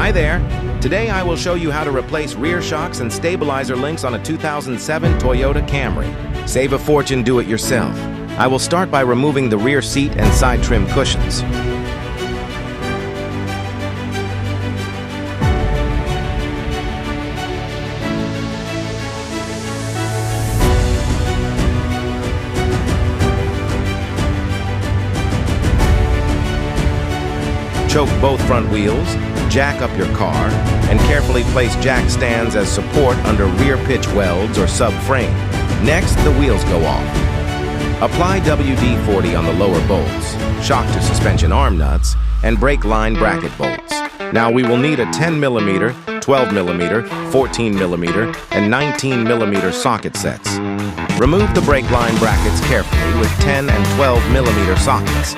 Hi there. Today I will show you how to replace rear shocks and stabilizer links on a 2007 Toyota Camry. Save a fortune, do it yourself. I will start by removing the rear seat and side trim cushions. Choke both front wheels, jack up your car, and carefully place jack stands as support under rear pitch welds or subframe. Next, the wheels go off. Apply WD-40 on the lower bolts, shock to suspension arm nuts, and brake line bracket bolts. Now we will need a 10mm, 12mm, 14mm, and 19mm socket sets. Remove the brake line brackets carefully with 10 and 12mm sockets.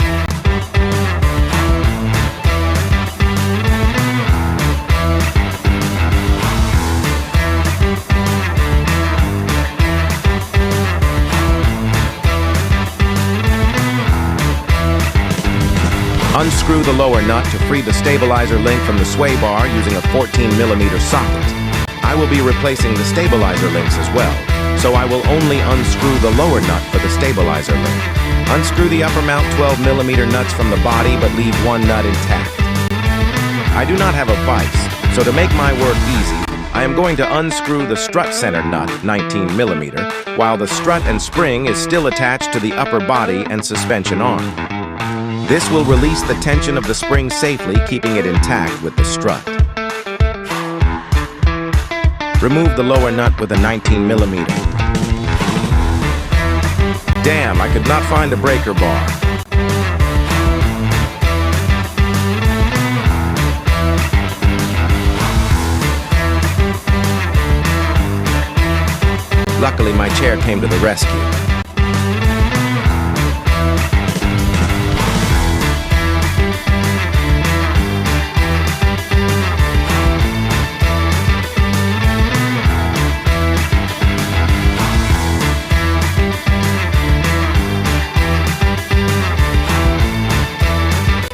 Unscrew the lower nut to free the stabilizer link from the sway bar using a 14mm socket. I will be replacing the stabilizer links as well, so I will only unscrew the lower nut for the stabilizer link. Unscrew the upper mount 12mm nuts from the body, but leave one nut intact. I do not have a vise, so to make my work easy, I am going to unscrew the strut center nut, 19mm, while the strut and spring is still attached to the upper body and suspension arm. This will release the tension of the spring safely, keeping it intact with the strut. Remove the lower nut with a 19mm. Damn, I could not find a breaker bar. Luckily, my chair came to the rescue.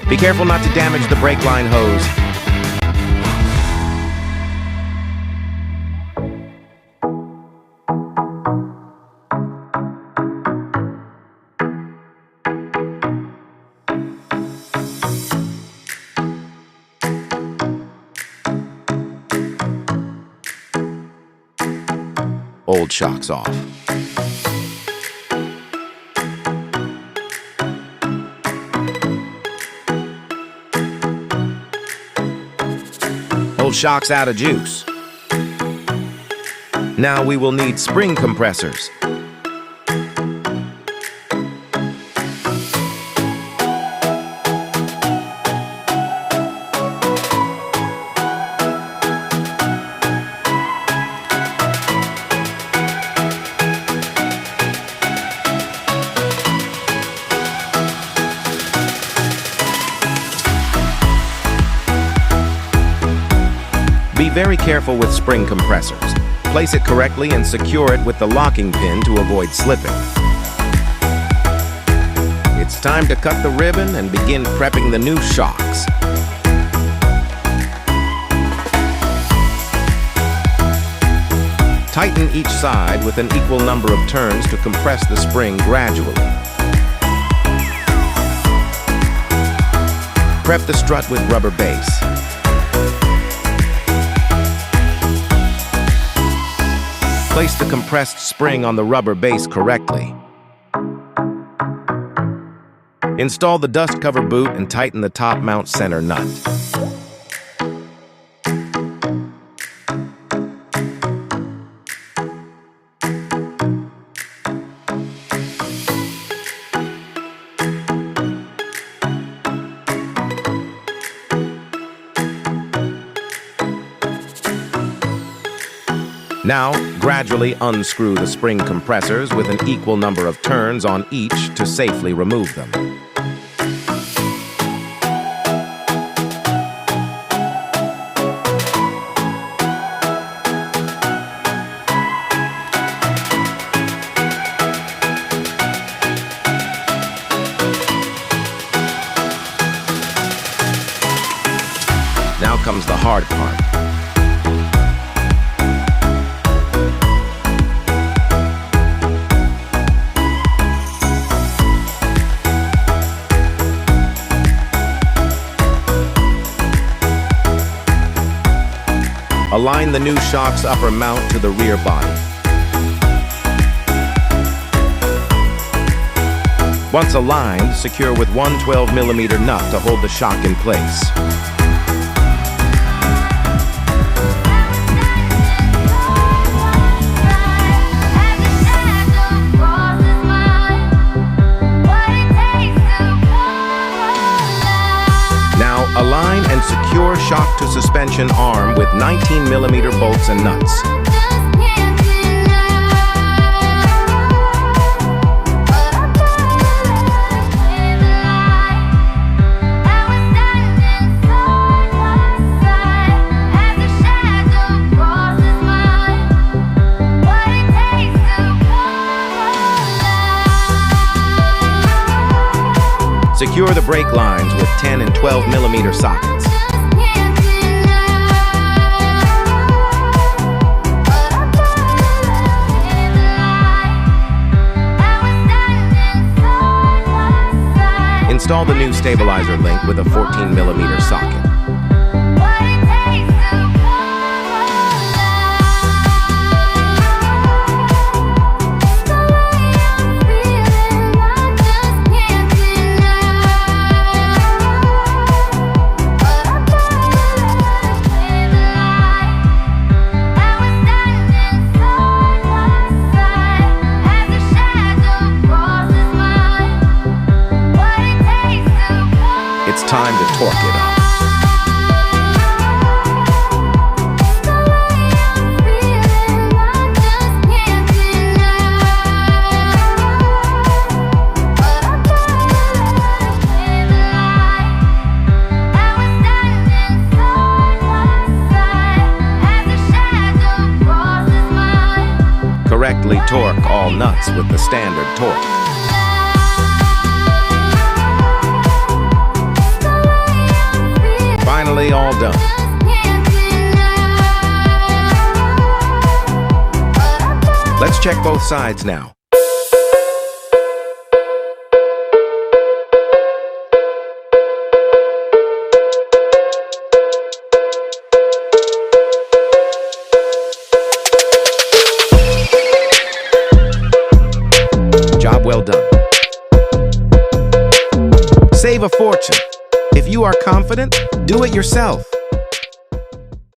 Be careful not to damage the brake line hose. Old shocks off. Old shocks out of juice. Now we will need spring compressors. Be very careful with spring compressors. Place it correctly and secure it with the locking pin to avoid slipping. It's time to cut the ribbon and begin prepping the new shocks. Tighten each side with an equal number of turns to compress the spring gradually. Prep the strut with rubber base. Place the compressed spring on the rubber base correctly. Install the dust cover boot and tighten the top mount center nut. Now, gradually unscrew the spring compressors with an equal number of turns on each to safely remove them. comes the hard part. Align the new shock's upper mount to the rear body. Once aligned, secure with one 12mm nut to hold the shock in place. Now, align and secure shock to suspension arm with 19mm bolts and nuts. Secure the brake lines with 10 and 12mm sockets. Install the new stabilizer link with a 14mm socket. It's time to torque it up. Correctly torque all nuts with the standard torque. Finally, all done. Let's check both sides now. Job well done. Save a fortune. If you are confident, do it yourself.